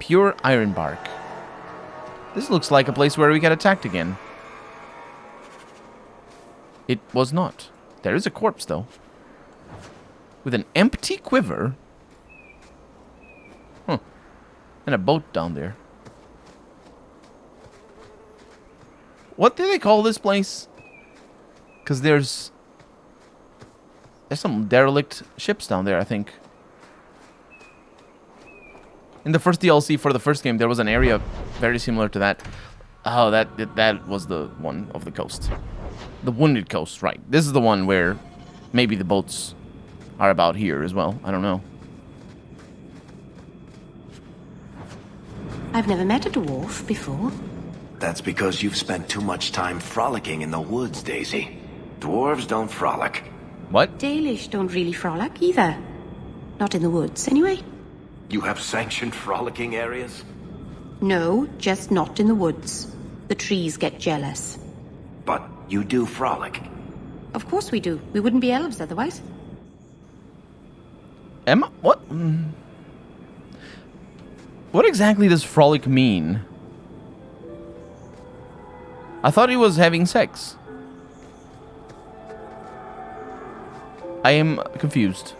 Pure iron bark. This looks like a place where we get attacked again. It was not. There is a corpse, though. With an empty quiver. Huh. And a boat down there. What do they call this place? Because there's some derelict ships down there, I think. In the first DLC for the first game, there was an area very similar to that. Oh, that was the one of the coast. The Wounded Coast, right. This is the one where maybe the boats are about here as well. I don't know. I've never met a dwarf before. That's because you've spent too much time frolicking in the woods, Daisy. Dwarves don't frolic. What? Dalish don't really frolic either. Not in the woods, anyway. You have sanctioned frolicking areas? No, just not in the woods. The trees get jealous. But you do frolic. Of course we do. We wouldn't be elves otherwise. Emma? What? What exactly does frolic mean? I thought he was having sex. I am confused.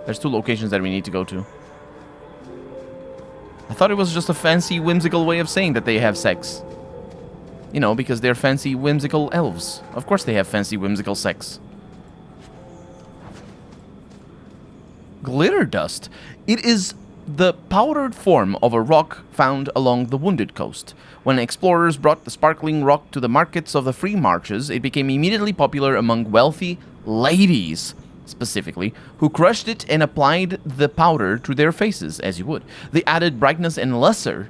There's 2 locations that we need to go to. I thought it was just a fancy, whimsical way of saying that they have sex. You know, because they're fancy, whimsical elves. Of course they have fancy, whimsical sex. Glitter dust. It is the powdered form of a rock found along the Wounded Coast. When explorers brought the sparkling rock to the markets of the free marches, it became immediately popular among wealthy ladies, specifically, who crushed it and applied the powder to their faces, as you would. They added brightness and luster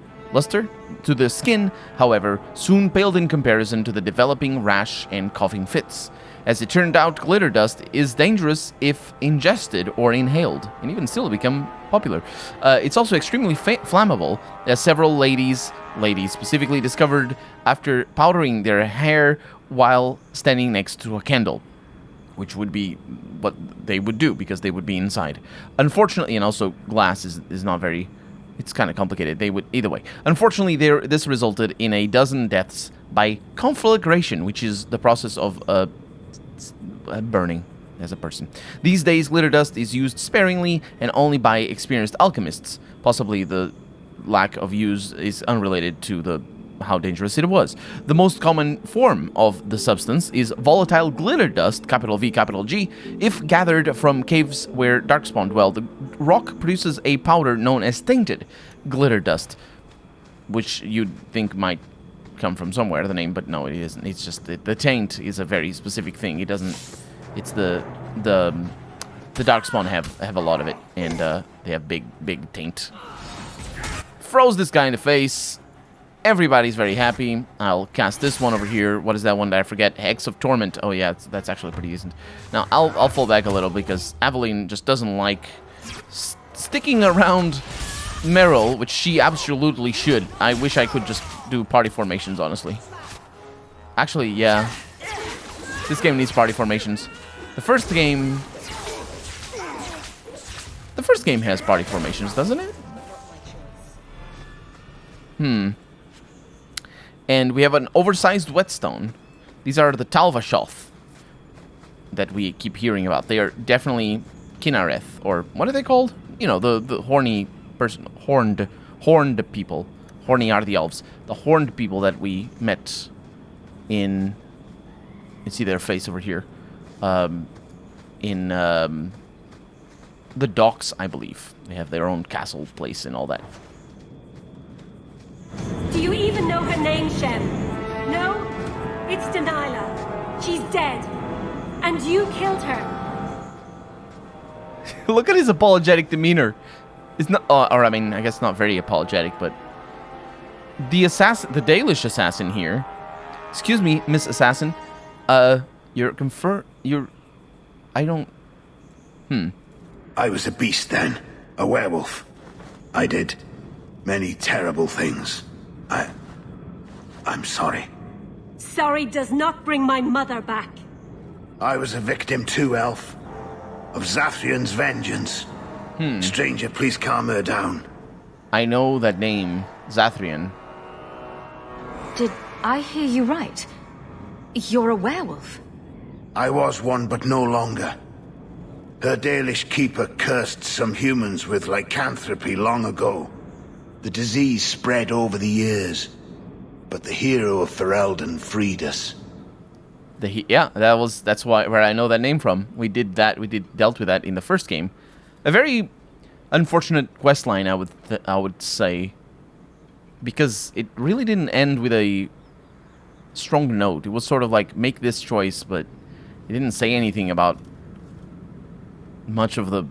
to the skin, however, soon paled in comparison to the developing rash and coughing fits. As it turned out, glitter dust is dangerous if ingested or inhaled, and even still become popular. It's also extremely flammable, as several ladies specifically discovered after powdering their hair while standing next to a candle, which would be what they would do because they would be inside. Unfortunately, and also glass is not very... It's kind of complicated. They would... Either way. Unfortunately, this resulted in a dozen deaths by conflagration, which is the process of burning as a person. These days, glitter dust is used sparingly and only by experienced alchemists. Possibly the lack of use is unrelated to how dangerous it was. The most common form of the substance is volatile glitter dust, capital V, capital G. If gathered from caves where darkspawn dwell, the rock produces a powder known as tainted glitter dust, which you'd think might come from somewhere, the name, but no, it isn't. It's just the taint is a very specific thing. It doesn't... It's the darkspawn have a lot of it, and they have big taint. Froze this guy in the face. Everybody's very happy. I'll cast this one over here. What is that one that I forget? Hex of Torment. Oh yeah, that's actually pretty decent. Now I'll fall back a little because Aveline just doesn't like sticking around Meryl, which she absolutely should. I wish I could just do party formations, honestly. Actually, yeah. This game needs party formations. The first game has party formations, doesn't it? And we have an oversized whetstone. These are the Tal-Vashoth that we keep hearing about. They are definitely Kinareth, or what are they called? You know, the horny person, horned people. Horny are the elves. The horned people that we met in... You see their face over here. In the docks, I believe. They have their own castle place and all that. Do you even know her name, Shem? No? It's Delilah. She's dead. And you killed her. Look at his apologetic demeanor. It's not, or I mean, I guess not very apologetic, but the Dalish assassin here. Excuse me, Miss Assassin. I don't... I was a beast then. A werewolf. I did many terrible things. I'm sorry. Sorry does not bring my mother back. I was a victim too, Elf. Of Zathrian's vengeance. Stranger, please calm her down. I know that name, Zathrian. Did I hear you right? You're a werewolf? I was one, but no longer. Her Dalish keeper cursed some humans with lycanthropy long ago. The disease spread over the years, but the hero of Ferelden freed us. That's where I know that name from. We dealt with that in the first game. A very unfortunate questline, I would say, because it really didn't end with a strong note. It was sort of like, make this choice, but it didn't say anything about much of the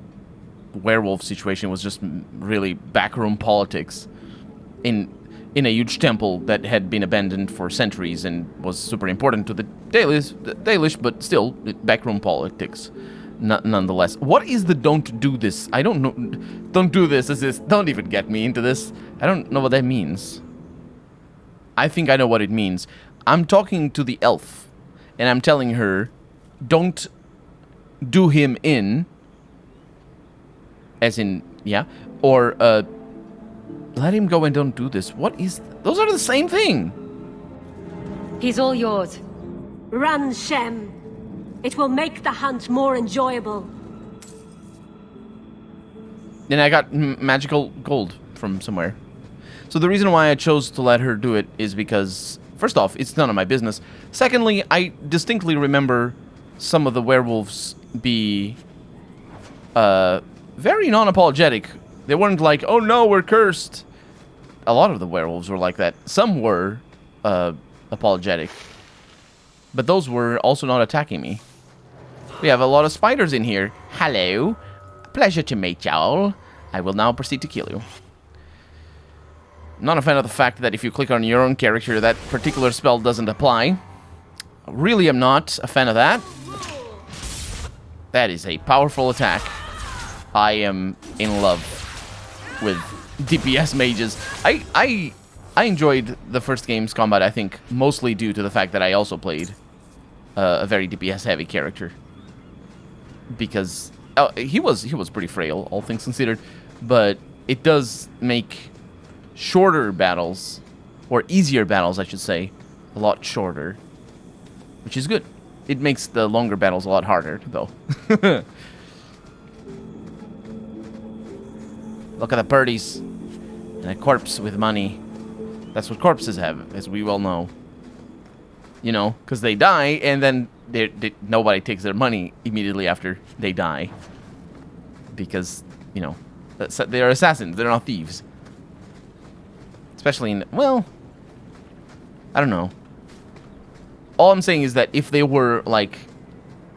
werewolf situation. It was just really backroom politics in a huge temple that had been abandoned for centuries and was super important to the Dalish, but still backroom politics nonetheless. What is the don't do this? I don't know. Don't do this. Don't even get me into this. I don't know what that means. I think I know what it means. I'm talking to the elf, and I'm telling her, don't do him in, as in, yeah, or let him go and don't do this. What is... Those are the same thing. He's all yours. Run, Shem. It will make the hunt more enjoyable. Then I got magical gold from somewhere. So the reason why I chose to let her do it is because, first off, it's none of my business. Secondly, I distinctly remember some of the werewolves be very non-apologetic. They weren't like, oh no, we're cursed. A lot of the werewolves were like that. Some were apologetic. But those were also not attacking me. We have a lot of spiders in here. Hello. Pleasure to meet y'all. I will now proceed to kill you. I'm not a fan of the fact that if you click on your own character, that particular spell doesn't apply. Really am not a fan of that. That is a powerful attack. I am in love with DPS mages. I enjoyed the first game's combat, I think, mostly due to the fact that I also played a very DPS-heavy character. Because he was pretty frail, all things considered, but it does make shorter battles, or easier battles, I should say, a lot shorter, which is good. It makes the longer battles a lot harder, though. Look at the birdies. And a corpse with money. That's what corpses have, as we well know. You know, because they die, and then nobody takes their money immediately after they die. Because, you know, they're assassins. They're not thieves. Especially in... Well, I don't know. All I'm saying is that if they were, like...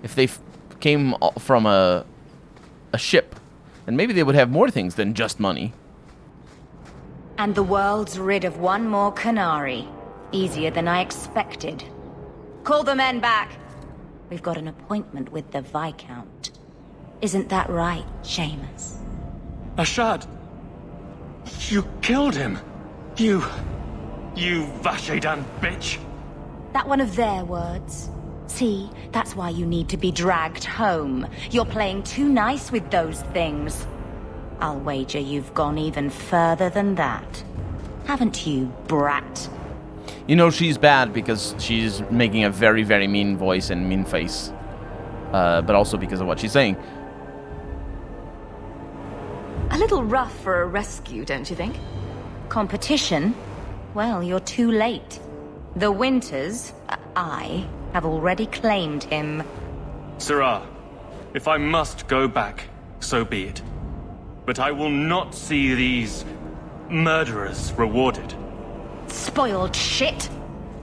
If they came from a ship, then maybe they would have more things than just money. And the world's rid of one more Canary. Easier than I expected. Call the men back. We've got an appointment with the Viscount. Isn't that right, Seamus? Ashad! You killed him! You Vashedan bitch! That one of their words. See, that's why you need to be dragged home. You're playing too nice with those things. I'll wager you've gone even further than that. Haven't you, brat? You know she's bad because she's making a very, very mean voice and mean face. But also because of what she's saying. A little rough for a rescue, don't you think? Competition? Well, you're too late. The Winters, I, have already claimed him. Sirrah, if I must go back, so be it. But I will not see these murderers rewarded. Spoiled shit!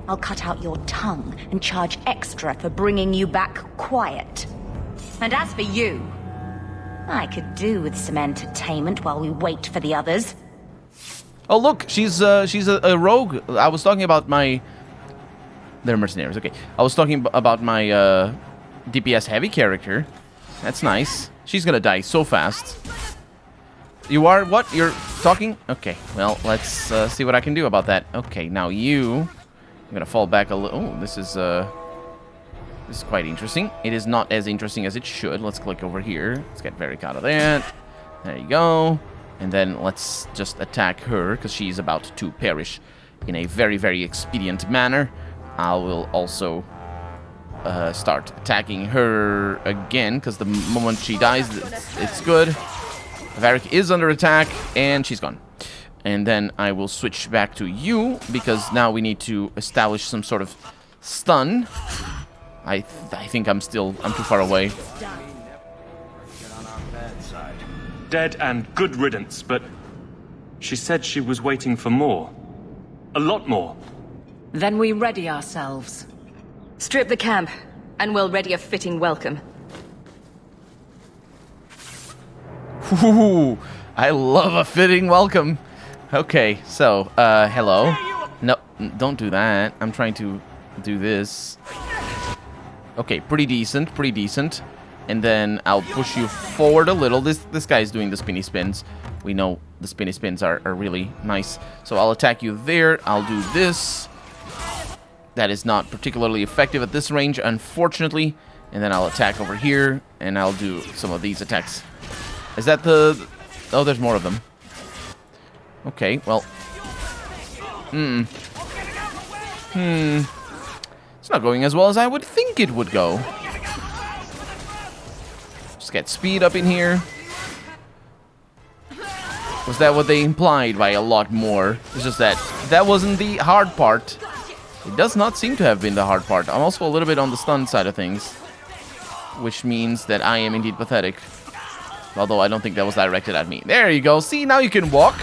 I'll cut out your tongue and charge extra for bringing you back quiet. And as for you, I could do with some entertainment while we wait for the others. Oh look, she's a rogue. I was talking about my... They're mercenaries, okay. I was talking about my DPS heavy character. That's nice. She's gonna die so fast. You are what? You're talking? Okay, well, let's see what I can do about that. Okay, now I'm gonna fall back a little. Oh, this is quite interesting. It is not as interesting as it should. Let's click over here. Let's get Varric out of that. There you go. And then let's just attack her, because she's about to perish in a very, very expedient manner. I will also start attacking her again, because the moment she dies, it's good. Varric is under attack, and she's gone. And then I will switch back to you, because now we need to establish some sort of stun. I think I'm too far away. Dead and good riddance, but she said she was waiting for more. A lot more. Then we ready ourselves. Strip the camp, and we'll ready a fitting welcome. Ooh, I love a fitting welcome. Okay, so, hello. No, don't do that. I'm trying to do this. Okay, pretty decent, pretty decent. And then I'll push you forward a little. This guy's doing the spinny spins. We know the spinny spins are really nice. So I'll attack you there. I'll do this. That is not particularly effective at this range, unfortunately. And then I'll attack over here, and I'll do some of these attacks. Is that the... Oh, there's more of them. Okay, well... It's not going as well as I would think it would go. Just get speed up in here. Was that what they implied by a lot more? It's just that wasn't the hard part. It does not seem to have been the hard part. I'm also a little bit on the stun side of things, which means that I am indeed pathetic. Although I don't think that was directed at me. There you go. See, now you can walk.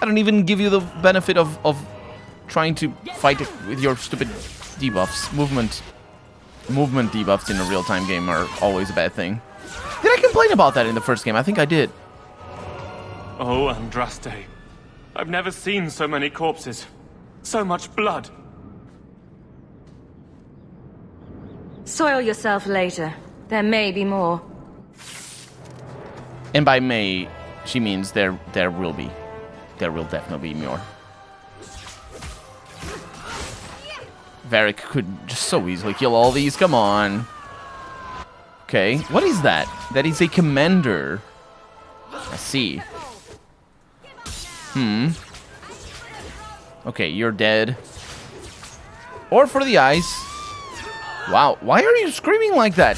I don't even give you the benefit of trying to fight it with your stupid debuffs. Movement debuffs in a real-time game are always a bad thing. Did I complain about that in the first game? I think I did. Oh, Andraste. I've never seen so many corpses. So much blood. Soil yourself later. There may be more. And by may, she means there will be. There will definitely be more. Varric could just so easily kill all these. Come on. Okay, what is that? That is a commander. I see. Okay, you're dead. Or for the eyes. Wow, why are you screaming like that?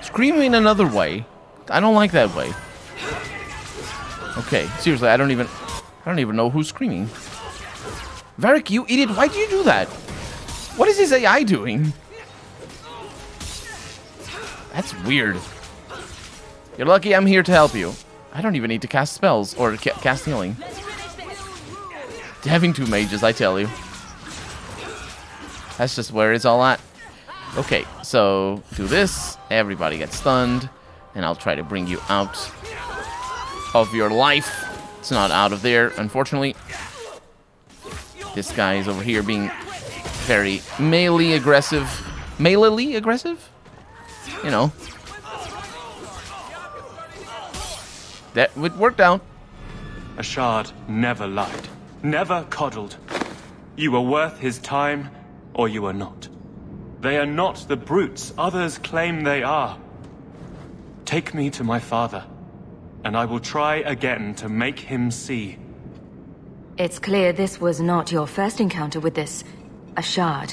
Scream in another way. I don't like that way. Okay, seriously, I don't even know who's screaming. Varric, you idiot, why do you do that? What is this AI doing? That's weird. You're lucky I'm here to help you. I don't even need to cast spells or cast healing. Having two mages, I tell you. That's just where it's all at. Okay, so do this. Everybody gets stunned. And I'll try to bring you out of your life. It's not out of there, unfortunately. This guy is over here being very melee aggressive. Melee aggressive? You know. That would work out. Ashard never lied. Never coddled. You were worth his time, or you are not. They are not the brutes others claim they are. Take me to my father, and I will try again to make him see. It's clear this was not your first encounter with this Ashard.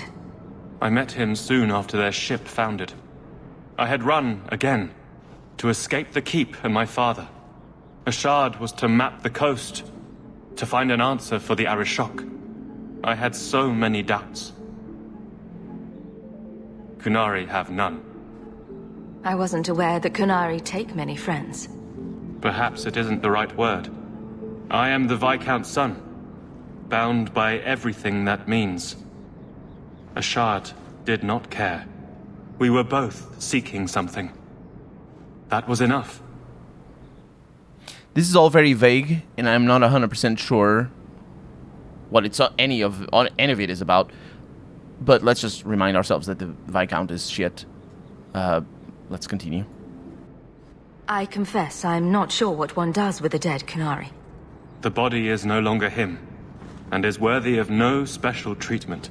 I met him soon after their ship foundered. I had run again, to escape the keep and my father. Ashard was to map the coast, to find an answer for the Arishok. I had so many doubts. Kunari have none. I wasn't aware that Kunari take many friends. Perhaps it isn't the right word. I am the Viscount's son, bound by everything that means. Ashard did not care. We were both seeking something. That was enough. This is all very vague, and I'm not 100% sure what any of it is about. But let's just remind ourselves that the Viscount is shit. Let's continue. I confess I'm not sure what one does with a dead Kunari. The body is no longer him, and is worthy of no special treatment.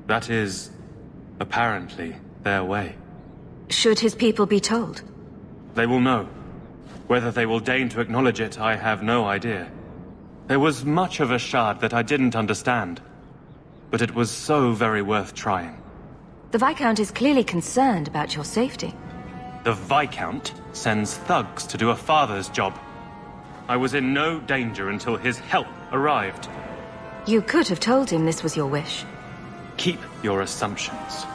That is, apparently, their way. Should his people be told? They will know. Whether they will deign to acknowledge it, I have no idea. There was much of a shard that I didn't understand, but it was so very worth trying. The Viscount is clearly concerned about your safety. The Viscount sends thugs to do a father's job. I was in no danger until his help arrived. You could have told him this was your wish. Keep your assumptions.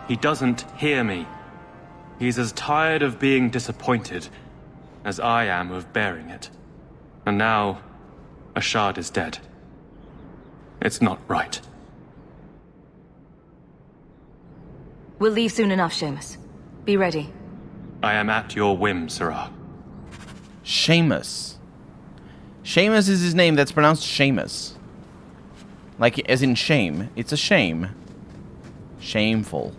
He doesn't hear me. He's as tired of being disappointed as I am of bearing it. And now, a shard is dead. It's not right. We'll leave soon enough, Seamus. Be ready. I am at your whim, Sirrah. Seamus. Seamus is his name. That's pronounced Seamus. Like, as in shame. It's a shame. Shameful.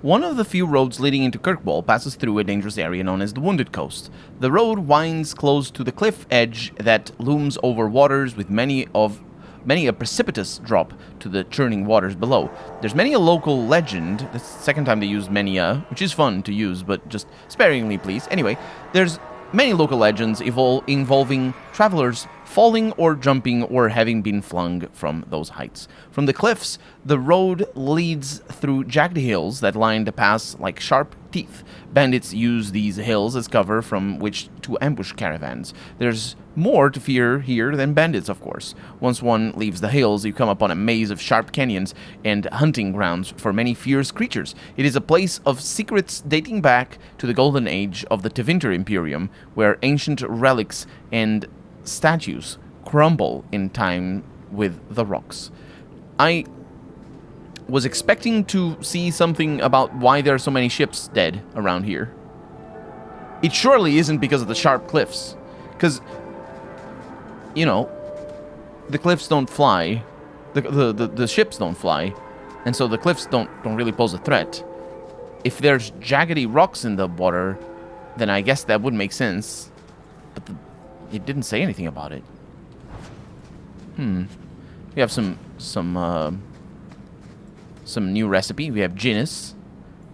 One of the few roads leading into Kirkwall passes through a dangerous area known as the Wounded Coast. The road winds close to the cliff edge that looms over waters with many a precipitous drop to the churning waters below. There's many a local legend. That's the second time they used many a, which is fun to use, but just sparingly, please. Anyway, there's many local legends involving travelers falling or jumping or having been flung from those heights. From the cliffs, the road leads through jagged hills that line the pass like sharp teeth. Bandits use these hills as cover from which to ambush caravans. There's more to fear here than bandits, of course. Once one leaves the hills, you come upon a maze of sharp canyons and hunting grounds for many fierce creatures. It is a place of secrets dating back to the golden age of the Tevinter Imperium, where ancient relics and statues crumble in time with the rocks. I was expecting to see something about why there are so many ships dead around here. It surely isn't because of the sharp cliffs. Because, you know, the cliffs don't fly. The ships don't fly. And so the cliffs don't really pose a threat. If there's jaggedy rocks in the water, then I guess that would make sense. But it didn't say anything about it. We have some new recipe. We have Ginnis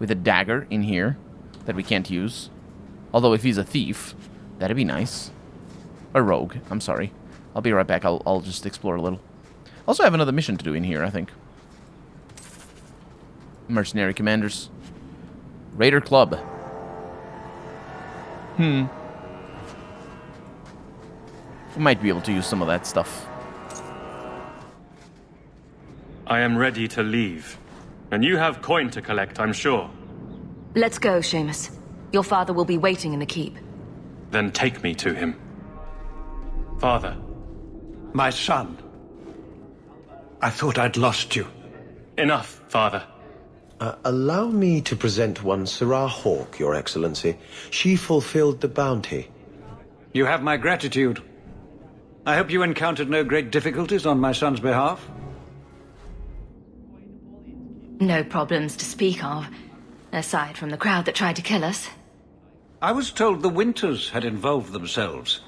with a dagger in here that we can't use. Although if he's a thief, that'd be nice. A rogue, I'm sorry. I'll be right back. I'll just explore a little. Also have another mission to do in here, I think. Mercenary commanders. Raider Club. We might be able to use some of that stuff. I am ready to leave. And you have coin to collect, I'm sure. Let's go, Seamus. Your father will be waiting in the keep. Then take me to him. Father. My son. I thought I'd lost you. Enough, Father. Allow me to present one Sirrah Hawk, Your Excellency. She fulfilled the bounty. You have my gratitude. I hope you encountered no great difficulties on my son's behalf. No problems to speak of, aside from the crowd that tried to kill us. I was told the Winters had involved themselves.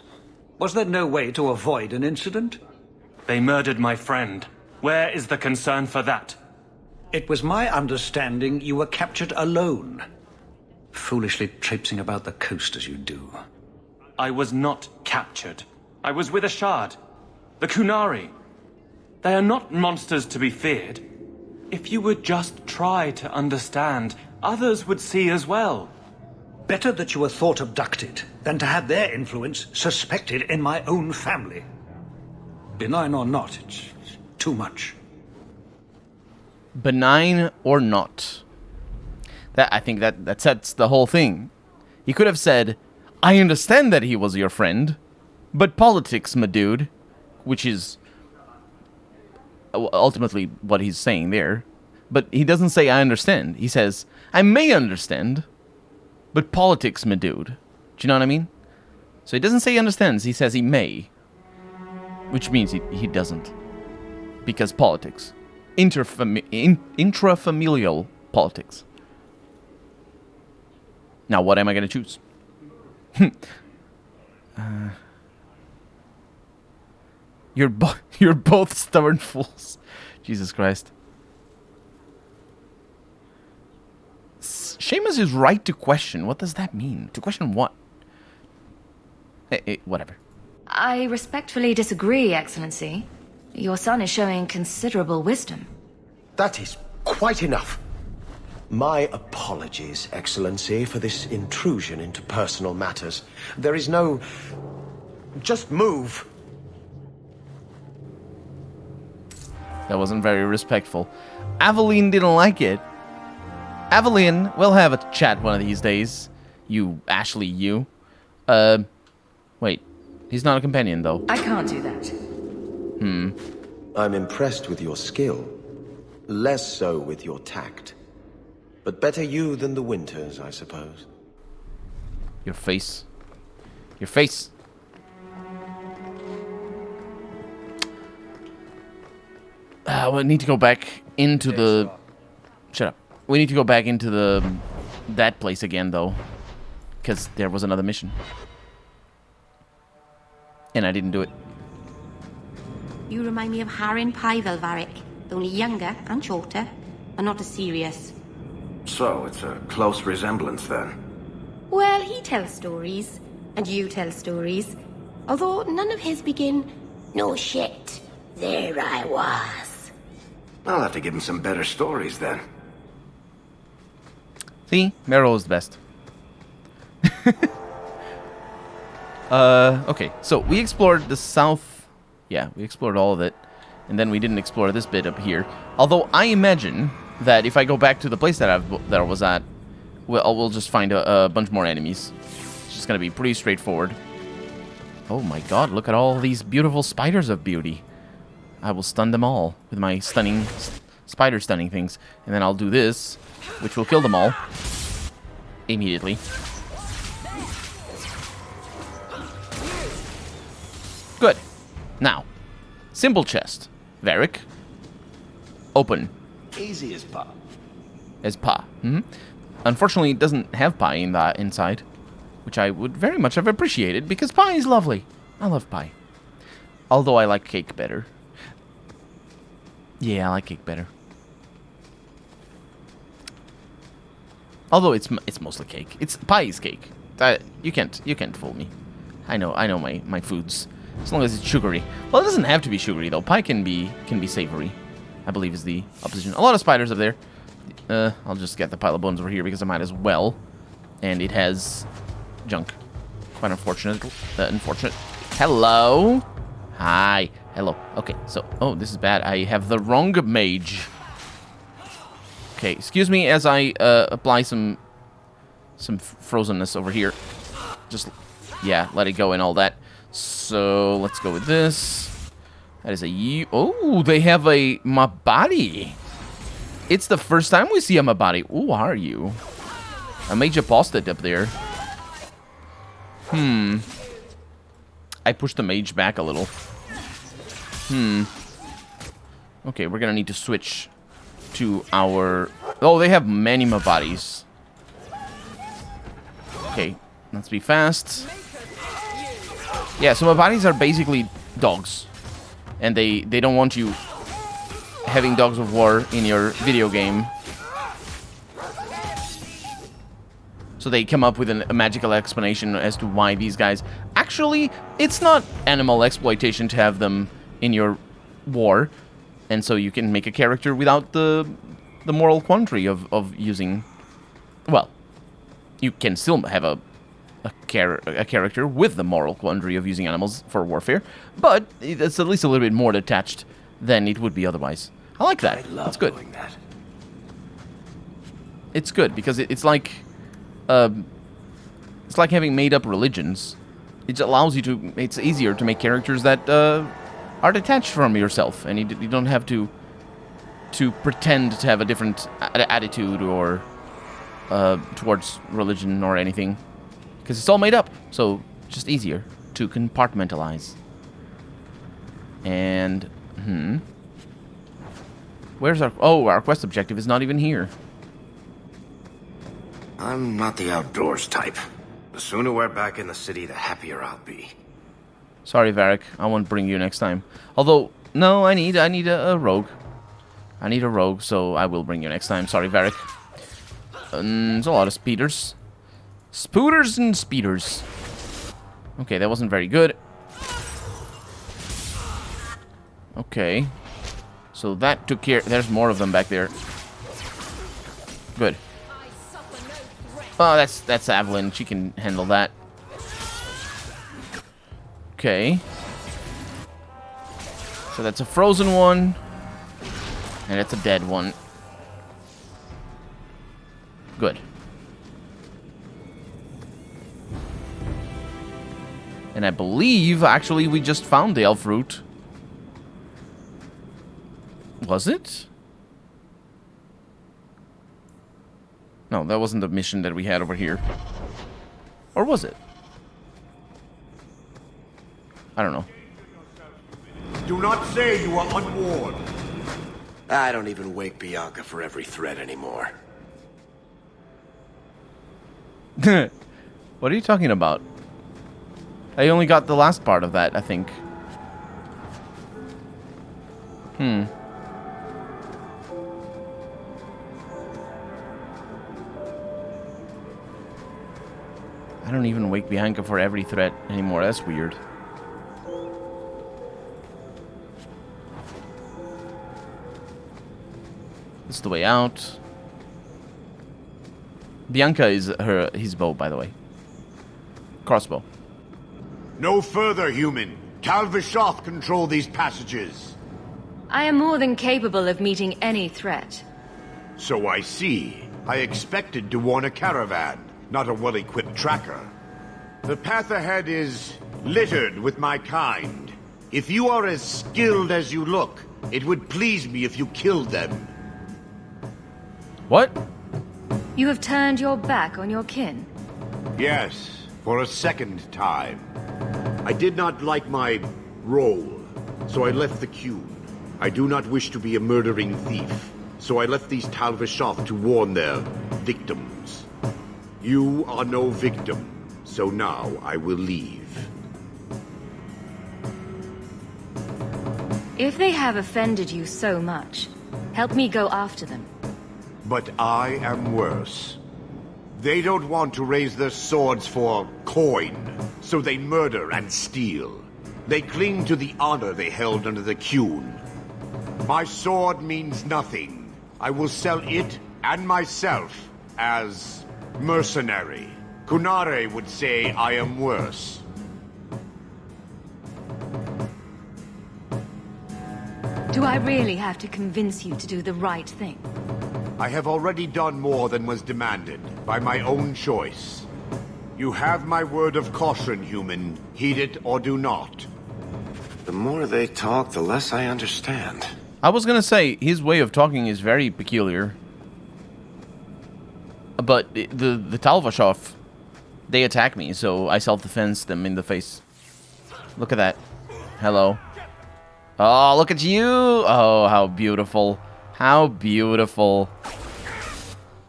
Was there no way to avoid an incident? They murdered my friend. Where is the concern for that? It was my understanding you were captured alone. Foolishly traipsing about the coast as you do. I was not captured. I was with a shard. The Kunari. They are not monsters to be feared. If you would just try to understand, others would see as well. Better that you were thought abducted than to have their influence suspected in my own family. Benign or not, it's too much. Benign or not. I think that sets the whole thing. He could have said, I understand that he was your friend, but politics, my dude, which is ultimately what he's saying there. But he doesn't say, I understand. He says, I may understand, but politics, my dude. Do you know what I mean? So he doesn't say he understands, he says he may. Which means he doesn't. Because politics. Intrafamilial politics. Now, what am I going to choose? You're both stubborn fools. Jesus Christ. Seamus is right to question. What does that mean? To question what? Whatever. I respectfully disagree, Excellency. Your son is showing considerable wisdom. That is quite enough. My apologies, Excellency, for this intrusion into personal matters. There is no... Just move. That wasn't very respectful. Aveline didn't like it. Aveline, we'll have a chat one of these days. You, Ashley, you. Wait. He's not a companion, though. I can't do that. I'm impressed with your skill. Less so with your tact. But better you than the Winters, I suppose. Your face. Your face. We need to go back into the... Shut up. We need to go back into that place again, though. Because there was another mission. And I didn't do it. You remind me of Harin Pyvel, Varric. Only younger and shorter, and not as serious. So, it's a close resemblance, then. Well, he tells stories, and you tell stories. Although none of his begin, "No shit, there I was." I'll have to give him some better stories, then. See? Meryl is the best. Okay, so we explored the south. Yeah, we explored all of it. And then we didn't explore this bit up here. Although I imagine that if I go back to the place that I was at, we'll just find a bunch more enemies. It's just gonna be pretty straightforward. Oh my god, look at all these beautiful spiders of beauty. I will stun them all with my stunning spider stunning things. And then I'll do this, which will kill them all immediately. Good. Now, simple chest. Varric. Open. Easy as pop. As pa. Unfortunately, it doesn't have pie in the inside, which I would very much have appreciated because pie is lovely. I love pie. Although I like cake better. Yeah, I like cake better. Although it's mostly cake. Pie is cake. You can't fool me. I know my foods. As long as it's sugary. Well, it doesn't have to be sugary though. Pie can be savory, I believe is the opposition. A lot of spiders up there. I'll just get the pile of bones over here because I might as well. And it has junk. Quite unfortunate. Unfortunate. Hello. Hi. Hello. Okay. So, oh, this is bad. I have the wrong mage. Okay. Excuse me as I apply some frozenness over here. Just, yeah, let it go and all that. So, let's go with this. That is a... Oh, they have a Mabari. It's the first time we see a Mabari. Who are you? A mage apostate up there. I pushed the mage back a little. Okay, we're gonna need to switch to our... Oh, they have many Mabaris. Okay, let's be fast. Yeah, so Mabaris are basically dogs. And they don't want you having dogs of war in your video game. So they come up with a magical explanation as to why these guys... Actually, it's not animal exploitation to have them in your war. And so you can make a character without the moral quandary of using... Well, you can still have a character with the moral quandary of using animals for warfare. But it's at least a little bit more detached than it would be otherwise. I like that. That's good. That. It's good because it's like having made up religions. It allows you to. It's easier to make characters that are detached from yourself, and you don't have to pretend to have a different attitude or towards religion or anything, because it's all made up. So just easier to compartmentalize. And where's our... Oh, our quest objective is not even here. I'm not the outdoors type. The sooner we're back in the city, the happier I'll be. Sorry, Varric. I won't bring you next time. Although, no, I need a rogue. I need a rogue, so I will bring you next time. Sorry, Varric. It's a lot of speeders. Spooters and speeders. Okay, that wasn't very good. Okay. So that took care... There's more of them back there. Good. Oh, that's Evelyn. She can handle that. Okay. So that's a frozen one. And it's a dead one. Good. And I believe, actually, we just found the elf root. Was it? No, that wasn't the mission that we had over here. Or was it? I don't know. Do not say you are unwarned. I don't even wake Bianca for every threat anymore. What are you talking about? I only got the last part of that, I think. I don't even wake Bianca for every threat anymore. That's weird. This is the way out. Bianca is his bow, by the way. Crossbow. No further, human. Tal-Vashoth control these passages. I am more than capable of meeting any threat. So I see. I expected to warn a caravan, not a well-equipped tracker. The path ahead is littered with my kind. If you are as skilled as you look, it would please me if you killed them. What? You have turned your back on your kin? Yes, for a second time. I did not like my role, so I left the queue. I do not wish to be a murdering thief, so I left these Tal-Vashoth to warn their victims. You are no victim, so now I will leave. If they have offended you so much, help me go after them. But I am worse. They don't want to raise their swords for coin, so they murder and steal. They cling to the honor they held under the Qun. My sword means nothing. I will sell it and myself as mercenary. Kunare would say I am worse. Do I really have to convince you to do the right thing? I have already done more than was demanded, by my own choice. You have my word of caution, human. Heed it or do not. The more they talk, the less I understand. I was gonna say, his way of talking is very peculiar. But the Tal-Vashoth, they attack me, so I self-defense them in the face. Look at that. Hello. Oh, look at you! Oh, how beautiful. How beautiful.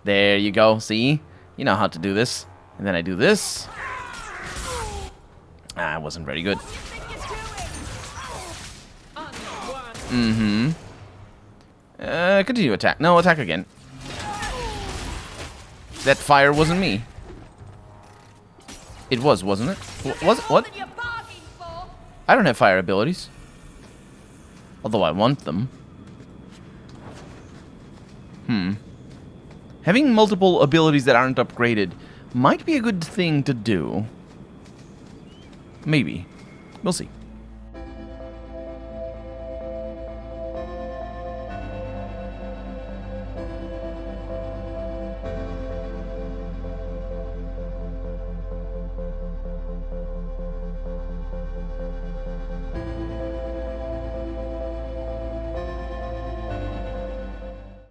There you go. See? You know how to do this. And then I do this. Ah, it wasn't very good. Mm-hmm. Continue attack. No, attack again. That fire wasn't me. It was, wasn't it? Was it? What? I don't have fire abilities. Although I want them. Having multiple abilities that aren't upgraded might be a good thing to do. Maybe. We'll see.